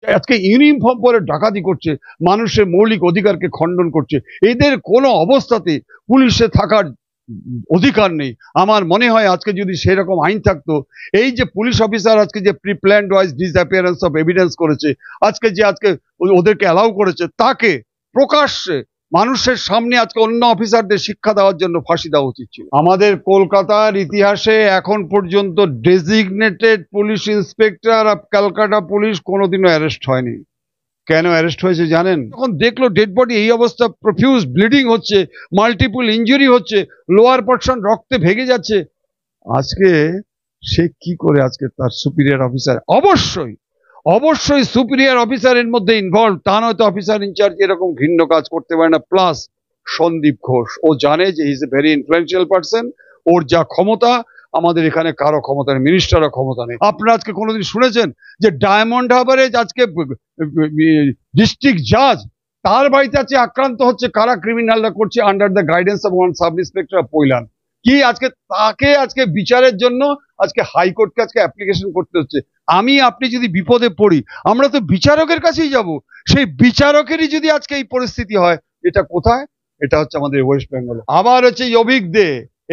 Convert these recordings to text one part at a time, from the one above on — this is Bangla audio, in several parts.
আজকে ইউনিফর্ম পরে ডাকাতি করছে, মানুষের মৌলিক অধিকারকে খণ্ডন করছে। এদের কোনো অবস্থাতে পুলিশে থাকার অধিকার নেই। আমার মনে হয় আজকে যদি সেরকম আইন থাকতো, এই যে পুলিশ অফিসার আজকে যে pre planned wise disappearance of evidence করেছে, আজকে ওদেরকে অ্যালাউ করেছে, তাকে প্রকাশ্যে মানুষের সামনে আজকে অন্য অফিসারদের শিক্ষা দেওয়ার জন্য ফাঁসি দেওয়া উচিত ছিল। আমাদের কলকাতার ইতিহাসে এখন পর্যন্ত designated police inspector of Calcutta police কোনোদিনও অ্যারেস্ট হয়নি। কেন অ্যারেস্ট হয়েছে জানেন? যখন দেখলো ডেড বডি এই অবস্থা, প্রফিউজ ব্লিডিং হচ্ছে, মাল্টিপল ইনজুরি হচ্ছে, লোয়ার পোর্শন রক্তে ভেঙে যাচ্ছে, আজকে সে কি করে আজকে তার সুপিরিয়র অফিসার, অবশ্যই সুপিরিয়র অফিসারের মধ্যে ইনভলভ, তা নয়তো অফিসার ইনচার্জ এরকম ঘৃণ্য কাজ করতে পারে না। প্লাস সন্দীপ ঘোষ, ও জানে যে he is a very influential person, ওর যা ক্ষমতা আমাদের এখানে কারো ক্ষমতা নেই, মিনিস্টারও ক্ষমতা নেই। আপনারা আজকে কোনোদিন শুনেছেন যে ডায়মন্ড হারবারে আজকে ডিস্ট্রিক্ট জাজ তার বাড়িতে আছে আক্রান্ত হচ্ছে, কারা ক্রিমিনালরা করছে, under the guidance of one sub inspector Pailan, কি আজকে তাকে আজকে বিচারের জন্য আজকে হাইকোর্টকে আজকে অ্যাপ্লিকেশন করতে হচ্ছে। আপনি যদি বিপদে পড়ি, আমরা তো বিচারকের কাছেই যাব, সেই বিচারকেরই যদি আজকে এই পরিস্থিতি হয়, এটা কোথায়? এটা হচ্ছে আমাদের ওয়েস্ট বেঙ্গল। আবার হচ্ছে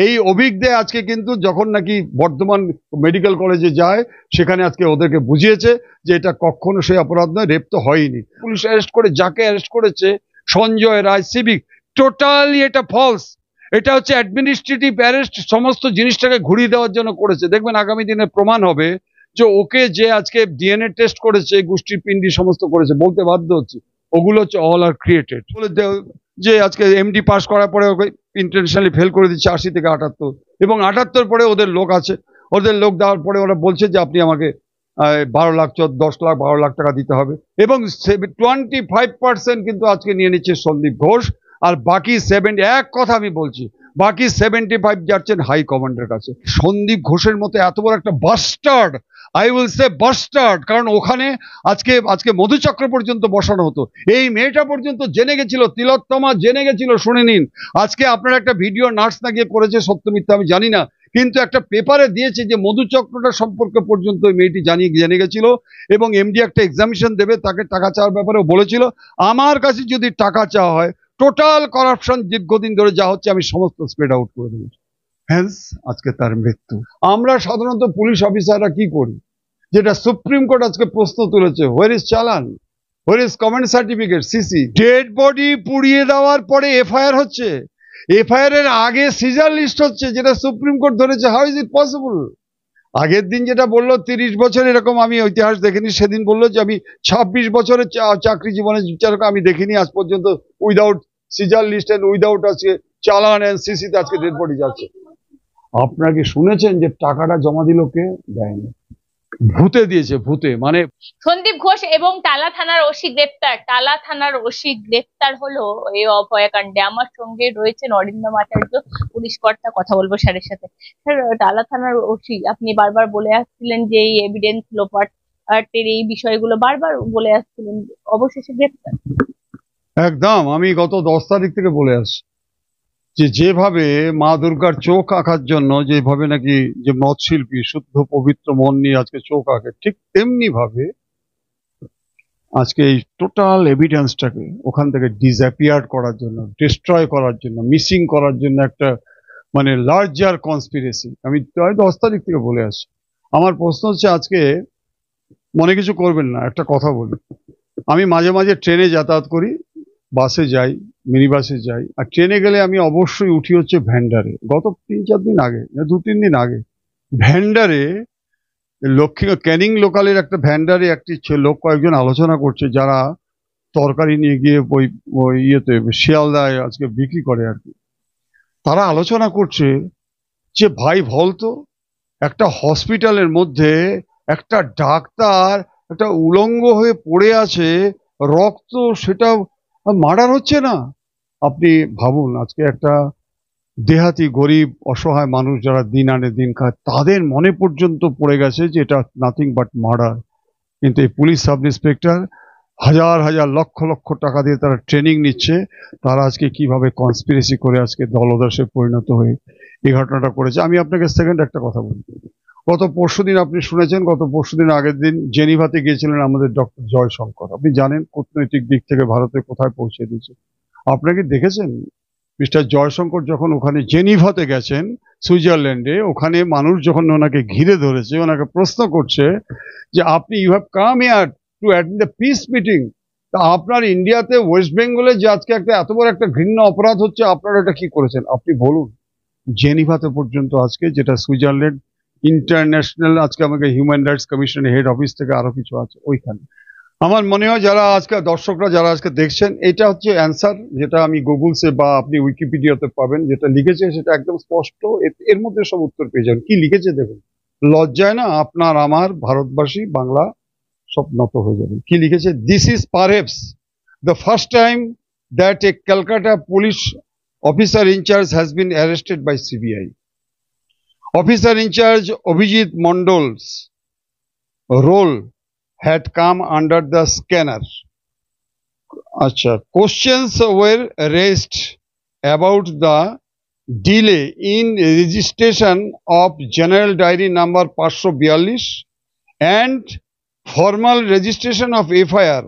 এই অভিজ্ঞ আজকে কিন্তু যখন নাকি বর্ধমান মেডিকেল কলেজে যায়, সেখানে আজকে ওদেরকে বুঝিয়েছে যে এটা কখনো সেই অপরাধ নয়, রেপ তো হয়নি। পুলিশ অ্যারেস্ট করে যাকে অ্যারেস্ট করেছে, সঞ্জয় রায় সিভিক, টোটালি এটা ফলস। এটা হচ্ছে অ্যাডমিনিস্ট্রেটিভ অ্যারেস্ট, সমস্ত জিনিসটাকে ঘুরিয়ে দেওয়ার জন্য করেছে। দেখবেন আগামী দিনে প্রমাণ হবে যে ওকে যে আজকে ডিএনএ টেস্ট করেছে, গোষ্ঠীর পিণ্ডি সমস্ত করেছে, বলতে বাধ্য হচ্ছে ওগুলো হচ্ছে অল আর ক্রিয়েটেড। বলে যে আজকে এমডি পাস করার পরে ওকে ইন্টারন্যাশনালি ফেল করে দিচ্ছে 80 থেকে 78, এবং 78 পরে ওদের লোক আছে, ওদের লোক দেওয়ার পরে ওরা বলছে যে আপনি আমাকে 12 লাখ 10 লাখ 12 লাখ টাকা দিতে হবে, এবং 25% কিন্তু আজকে নিয়ে নিচ্ছে সন্দীপ ঘোষ, আর বাকি 70, এক কথা আমি বলছি, বাকি 75 যাচ্ছেন হাই কমান্ডের কাছে। সন্দীপ ঘোষের মতো এত বড় একটা bastard, I will say bastard, কারণ ওখানে আজকে মধুচক্র পর্যন্ত বসানো হতো, এই মেয়েটা পর্যন্ত জেনে গেছিল, তিলোত্তমা জেনে গেছিল। শুনে নিন, আজকে আপনার একটা ভিডিও নার্স না গিয়ে করেছে, সত্য মিথ্যা আমি জানি না, কিন্তু একটা পেপারে দিয়েছে যে মধুচক্রটা সম্পর্কে পর্যন্ত ওই মেয়েটি জেনে গেছিল, এবং এমডি একটা এক্সামিশন দেবে, তাকে টাকা চাওয়ার ব্যাপারেও বলেছিল, আমার কাছে যদি টাকা চাওয়া হয়, টোটাল করাপশন দীর্ঘদিন ধরে যা হচ্ছে আমি সমস্ত স্প্রেড আউট করে দেবো। হ্যান্স আজকে তার মৃত্যু। আমরা সাধারণত পুলিশ অফিসাররা কি করি, যেটা সুপ্রিম কোর্ট আজকে প্রশ্ন তুলেছে, হোয়ার ইজ চালান, where is comment certificate, CC. Dead body পুড়িয়ে দেওয়ার পরে এফআইআর হচ্ছে, এফআইআর এর আগে সিজার লিস্ট হচ্ছে, যেটা সুপ্রিম কোর্ট ধরেছে। How is it possible? আগের দিন যেটা বললো 30 বছর, এরকম আমি ইতিহাস দেখিনি, সেদিন বললো যে আমি 26 বছরের চাকরি জীবনের বিচারক আমি দেখিনি আজ পর্যন্ত without seizure list and without আজকে চালান এন্ড সিসিতে আজকে ডেড বডি যাচ্ছে। আপনারা কি শুনেছেন যে টাকাটা জমা দিল কে? দেয়নি, ভূতে দিয়েছে, ভূতে। মানে সন্দীপ ঘোষ এবং টালা থানার ওসি গ্রেপ্তার হলো এই অভয়াকাণ্ডে। আমার সঙ্গে রয়েছেন অরিন্দম আচার্য, পুলিশ কর্তা, কথা বলবো স্যারের সাথে। স্যার, টালা থানার ওসি, আপনি বারবার বলে আসছিলেন যে এই এভিডেন্স লোপাটের এই বিষয়গুলো বারবার বলে আসছিলেন, অবশেষে গ্রেপ্তার। একদম, আমি গত 10 তারিখ থেকে বলে আসছি যেভাবে মা দুর্গার চোখ আঁকার জন্য যেভাবে নাকি যে মৎশিল্পী শুদ্ধ পবিত্র মন নিয়ে আজকে চোখ আঁকে, ঠিক তেমনি ভাবে আজকে এই টোটাল এভিডেন্সটাকে ওখান থেকে ডিসঅ্যাপিয়ার করার জন্য, ডিস্ট্রয় করার জন্য, মিসিং করার জন্য একটা মানে লার্জার কনস্পিরেসি। আমি 10 তারিখ থেকে বলে আসছি। আমার প্রশ্ন হচ্ছে, আজকে মনে কিছু করবেন না, একটা কথা বলি, আমি মাঝে মাঝে ট্রেনে যাতায়াত করি, বাসে যাই, মিনি বাসে যাই, আর ট্রেনে গেলে আমি অবশ্যই উঠি হচ্ছে ভ্যান্ডারে। গত 3-4 দিন আগে, 2-3 দিন আগে ভ্যান্ডারে ক্যানিং লোকালের একটা ভ্যান্ডারে একটি লোক কয়েকজন আলোচনা করছে, যারা তরকারি নিয়ে গিয়ে ওই ইয়েতে শিয়ালদায় আজকে বিক্রি করে আর কি। তারা আলোচনা করছে যে ভাই বলতো, একটা হসপিটালের মধ্যে একটা ডাক্তার একটা উলঙ্গ হয়ে পড়ে আছে, রক্ত, সেটা মার্ডার হচ্ছে না। আপনি ভাবুন, আজকে একটা দেহাতি গরিব অসহায় মানুষ যারা দিন আনে দিন খায়, তাদের মনে পর্যন্ত পড়ে গেছে যে এটা নাথিং বাট মার্ডার। কিন্তু এই পুলিশ সাব ইন্সপেক্টর হাজার হাজার লক্ষ লক্ষ টাকা দিয়ে তারা ট্রেনিং নিচ্ছে, তারা আজকে কিভাবে কনস্পিরেসি করে আজকে দলদাসে পরিণত হয়ে এই ঘটনাটা করেছে। আমি আপনাকে সেকেন্ড একটা কথা বলি, গত পরশুদিন আপনি শুনেছেন, গত পরশুদিন আগের দিন জেনিভাতে গিয়েছিলেন আমাদের ডক্টর জয়শঙ্কর। আপনি জানেন কূটনৈতিক দিক থেকে ভারতে কোথায় পৌঁছে দিয়েছে। আপনাকে দেখেছেন মিস্টার জয়শঙ্কর যখন ওখানে জেনিভাতে গেছেন সুইজারল্যান্ডে, ওখানে মানুষ যখন ওনাকে ঘিরে ধরেছে, ওনাকে প্রশ্ন করছে যে আপনি you have come here to attend the peace meeting, তা আপনার ইন্ডিয়াতে ওয়েস্ট বেঙ্গলে যে আজকে একটা এত বড় একটা ঘৃণ্য অপরাধ হচ্ছে, আপনারা এটা কি করেছেন আপনি বলুন। জেনিভাতে পর্যন্ত আজকে, যেটা সুইজারল্যান্ড ইন্টারন্যাশনাল, আজকে আমাকে হিউম্যান রাইটস কমিশনের হেড অফিস থেকে আরো কিছু আছে ওইখানে। আমার মনে হয় যারা আজকে দর্শকরা যারা আজকে দেখছেন, এটা হচ্ছে অ্যান্সার, যেটা আমি গুগলসে বা আপনি উইকিপিডিয়াতে পাবেন, যেটা লিখেছে সেটা একদম স্পষ্ট। এর মধ্যে সব উত্তর পেয়ে যাবেন। কি লিখেছে দেখুন, লজ্জায় না আপনার আমার ভারতবাসী বাংলা সব নত হয়ে যাবে। কি লিখেছে, this is perhaps the first time that a Calcutta police officer in charge has been arrested by CBI. Officer in charge Abhijit Mondol's role had come under the scanner. Acha, questions were raised about the delay in registration of General Diary number 542 and formal registration of FIR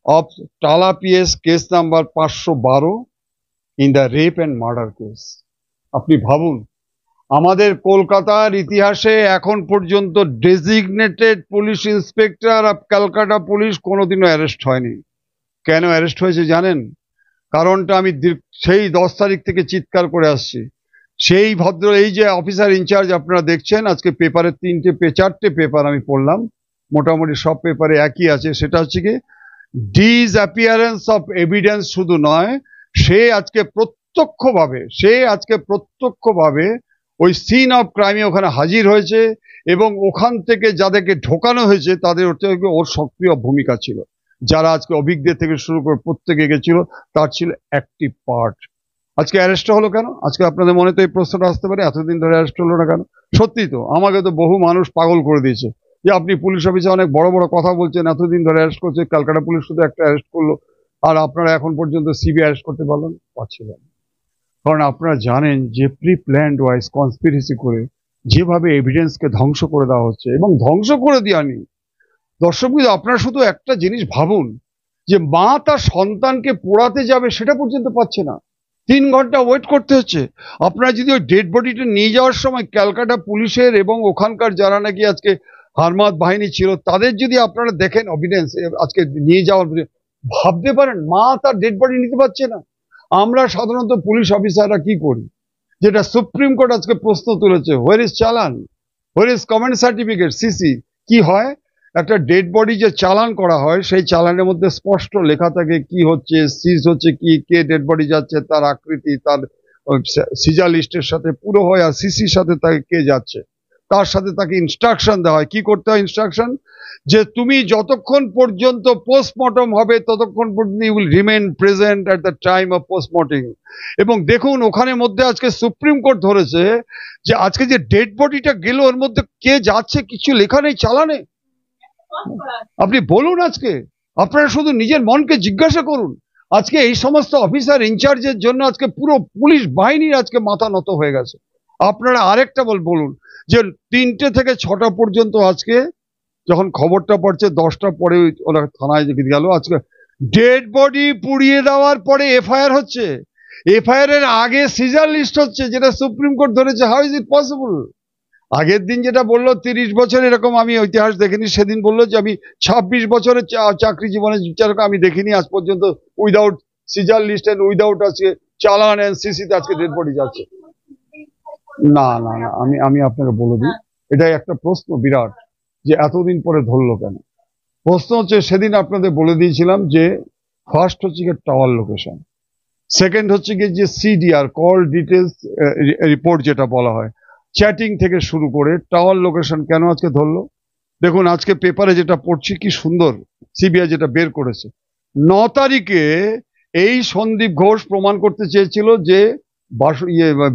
of Tala PS case number 512 in the rape and murder case. আপনি ভাবুন, আমাদের কলকাতার ইতিহাসে এখন পর্যন্ত designated police inspector of Calcutta police কোনোদিনও অ্যারেস্ট হয়নি। কেন অ্যারেস্ট হয়েছে জানেন? কারণটা আমি সেই 10 তারিখ থেকে চিৎকার করে আসছি। সেই ভদ্র, এই যে অফিসার ইনচার্জ আপনারা দেখছেন, আজকে পেপারে 4টে পেপার আমি পড়লাম, মোটামুটি সব পেপারে একই আছে। সেটা হচ্ছে কি, ডিসঅ্যাপিয়ারেন্স অফ এভিডেন্স শুধু নয়, সে আজকে প্রত্যক্ষভাবে ওই সিন অফ ক্রাইমে ওখানে হাজির হয়েছে, এবং ওখান থেকে যাদেরকে ঢোকানো হয়েছে তাদের ওর সক্রিয় ভূমিকা ছিল। যারা আজকে অভিজ্ঞদের থেকে শুরু করে প্রত্যেকে গেছিল, তার ছিল অ্যাক্টিভ পার্ট। আজকে অ্যারেস্ট হলো কেন? আজকে আপনাদের মনে তো এই প্রশ্নটা আসতে পারে, এতদিন ধরে অ্যারেস্ট হলো না কেন? সত্যি তো, আমাকে তো বহু মানুষ পাগল করে দিয়েছে যে আপনি পুলিশ অফিসে অনেক বড় বড় কথা বলছেন, এতদিন ধরে অ্যারেস্ট করছে, ক্যালকাটা পুলিশ শুধু একটা অ্যারেস্ট করলো, আর আপনারা এখন পর্যন্ত সিবিআই অ্যারেস্ট করতে পারছিলেন। কারণ আপনারা জানেন যে প্রি প্ল্যান্ড ওয়াইজ কনস্পিরেসি করে যেভাবে এভিডেন্সকে ধ্বংস করে দেওয়া হচ্ছে, এবং ধ্বংস করে দেওয়া নেই। দর্শক, আপনারা শুধু একটা জিনিস ভাবুন, যে মা তার সন্তানকে পোড়াতে যাবে সেটা পর্যন্ত পাচ্ছে না, 3 ঘন্টা ওয়েট করতে হচ্ছে। আপনারা যদি ওই ডেড বডিটা নিয়ে যাওয়ার সময় ক্যালকাটা পুলিশের এবং ওখানকার যারা নাকি আজকে হারমাত বাহিনী ছিল, তাদের যদি আপনারা দেখেন এভিডেন্স আজকে নিয়ে যাওয়ার, ভাবতে পারেন মা তার ডেড বডি নিতে পারছে না। আমরা সাধারণত পুলিশ অফিসাররা কি করি, যেটা সুপ্রিম কোর্ট আজকে প্রশ্ন তুলেছে, হোয়ার ইজ চালান, where is comment certificate, CC. কি হয়, একটা ডেড বডি যে চালান করা হয়, সেই চালানের মধ্যে স্পষ্ট লেখা থাকে কি হচ্ছে, সিজ হচ্ছে কি, কে ডেড বডি যাচ্ছে, তার আকৃতি, তার সিজার লিস্টের সাথে পুরো হয়, আর সিসির সাথে তাকে কে যাচ্ছে, তার সাথে তাকে ইনস্ট্রাকশন দেওয়া হয়। কি করতে হয় ইনস্ট্রাকশন, যে তুমি যতক্ষণ পর্যন্ত পোস্টমর্টম হবে ততক্ষণ পর্যন্ত you will remain present at the time of postmortem. এবং দেখুন ওখানে মধ্যে আজকে সুপ্রিম কোর্ট ধরেছে যে আজকে যে ডেড বডিটা গেল, ওর মধ্যে কে যাচ্ছে কিছু লেখা নেই চালানে। আপনি বলুন, আজকে আপনারা শুধু নিজের মনকে জিজ্ঞাসা করুন, আজকে এই সমস্ত অফিসার ইনচার্জের জন্য আজকে পুরো পুলিশ বাহিনীর আজকে মাথা নত হয়ে গেছে। আপনারা আরেকটা বলুন, যে 3টে থেকে 6টা পর্যন্ত আজকে যখন খবরটা পড়ছে, 10টা পরে ওরা থানায় গেল, আজকে ডেড বডি পুড়িয়ে দেওয়ার পরে এফআইআর হচ্ছে, এফআইআর এর আগে সিজার লিস্ট হচ্ছে, যেটা সুপ্রিম কোর্ট ধরেছে। How is it possible? আগের দিন যেটা বললো 30 বছর, এরকম আমি ইতিহাস দেখিনি। সেদিন বললো যে আমি 26 বছরের চাকরি জীবনে আমি দেখিনি আজ পর্যন্ত without seizure list and without আজকে চালান এন্ড সিসিতে আজকে ডেড বডি যাচ্ছে। না না না, আমি আপনাকে বলে দিই, এটাই একটা প্রশ্ন বিরাট, যে এতদিন পরে ধরলো কেন। প্রশ্ন হচ্ছে, সেদিন আপনাদের বলে দিয়েছিলাম যে ফার্স্ট হচ্ছে গিয়ে টাওয়ার লোকেশন, সেকেন্ড হচ্ছে গিয়ে যে সিডিআর, কল ডিটেলস রিপোর্ট যেটা বলা হয়, চ্যাটিং থেকে শুরু করে টাওয়ার লোকেশন কেন আজকে ধরলো। দেখুন আজকে পেপারে যেটা পড়ছি, কি সুন্দর সিবিআই যেটা বের করেছে। 9 তারিখে এই সন্দীপ ঘোষ প্রমাণ করতে চেয়েছিল যে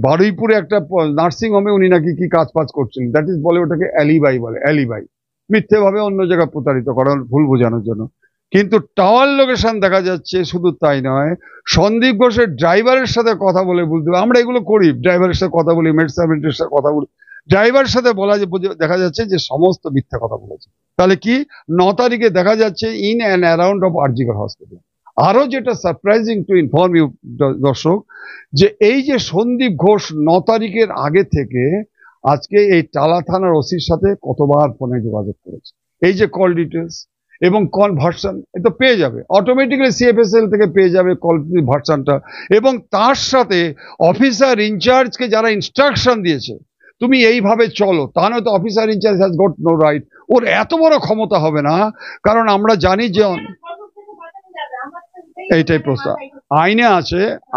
বারুইপুরে একটা নার্সিং হোমে উনি নাকি কি কাজ করছিলেন, দ্যাট ইজ বলে ওটাকে অ্যালিবাই বলে, অ্যালিবাই, মিথ্যে ভাবে অন্য জায়গায় প্রতারিত করার, ভুল বোঝানোর জন্য। কিন্তু টাওয়ার লোকেশন দেখা যাচ্ছে। শুধু তাই নয়, সন্দীপ ঘোষের ড্রাইভারের সাথে কথা বলে বুঝতে হবে, আমরা এগুলো করি, ড্রাইভারের সাথে কথা বলি, মেড সার্ভেন্টের সাথে কথা বলি, ড্রাইভারের সাথে দেখা যাচ্ছে যে সমস্ত মিথ্যা কথা বলেছে। তাহলে কি 9 তারিখে দেখা যাচ্ছে in and around of RG Kar hospital. আরো যেটা সারপ্রাইজিং টু ইনফর্ম ইউ দর্শক, যে এই যে সন্দীপ ঘোষ 9 তারিখের আগে থেকে আজকে এই টালা থানার ওসির সাথে কতবার ফোনে যোগাযোগ করেছে, এই যে কল ডিটেলস এবং কল ভার্সন এ তো পেয়ে যাবে অটোমেটিক্যালি, সিএফএসএল থেকে পেয়ে যাবে কল ভার্সনটা। এবং তার সাথে অফিসার ইনচার্জকে যারা ইনস্ট্রাকশন দিয়েছে তুমি এইভাবে চলো, তা নয়তো officer in charge has got no right. ওর এত বড় ক্ষমতা হবে না, কারণ আমরা জানি যে এইটাই প্রস্তাব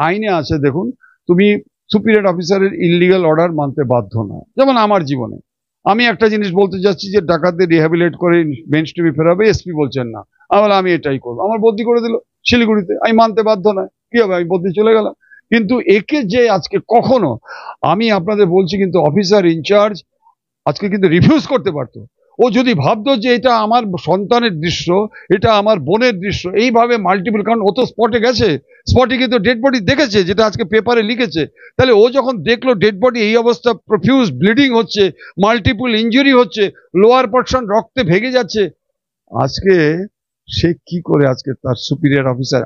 আইনে আছে দেখুন, তুমি সুপিরিয়র অফিসারের ইললিগাল অর্ডার মানতে বাধ্য নয়। যেমন আমার জীবনে আমি একটা জিনিস বলতে যাচ্ছি যে ডাকাতদের রিহ্যাবিলিটেট করে বেঞ্চ টিভি ফেরাবে, এসপি বলছেন না, আমি এটাই করবো, আমার বদলি করে দিল শিলিগুড়িতে, আমি মানতে বাধ্য নয়, কি হবে, আমি বদলি চলে গেলাম। কিন্তু একে যে আজকে কখনো, আমি আপনাদের বলছি, কিন্তু অফিসার ইনচার্জ আজকে কিন্তু রিফিউজ করতে পারতো। ও যদি ভাবতো যে এটা আমার সন্তানের দৃশ্য, এটা আমার বোনের দৃশ্য, এইভাবে মাল্টিপল, কারণ ও তো স্পটে গেছে, স্পটে কিন্তু ডেড বডি দেখেছে, যেটা আজকে পেপারে লিখেছে। তাহলে ও যখন দেখলো ডেড বডি এই অবস্থা, প্রফিউজ ব্লিডিং হচ্ছে, মাল্টিপল ইঞ্জুরি হচ্ছে, লোয়ার পোর্শন রক্তে ভেঙে যাচ্ছে, আজকে সে কি করে আজকে তার সুপিরিয়র অফিসার,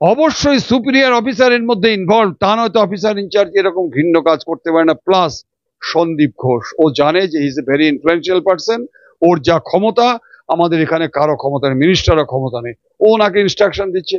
অবশ্যই সুপিরিয়র অফিসারের মধ্যে ইনভলভ, তা নয়তো অফিসার ইনচার্জ এরকম ঘৃণ্য কাজ করতে পারে না। প্লাস সন্দীপ ঘোষ, ও জানে যে is a very influential person, ওর যা ক্ষমতা আমাদের এখানে কারো ক্ষমতা নেই, মিনিস্টারও ক্ষমতা নেই, ও ওনাকে ইনস্ট্রাকশন দিচ্ছে।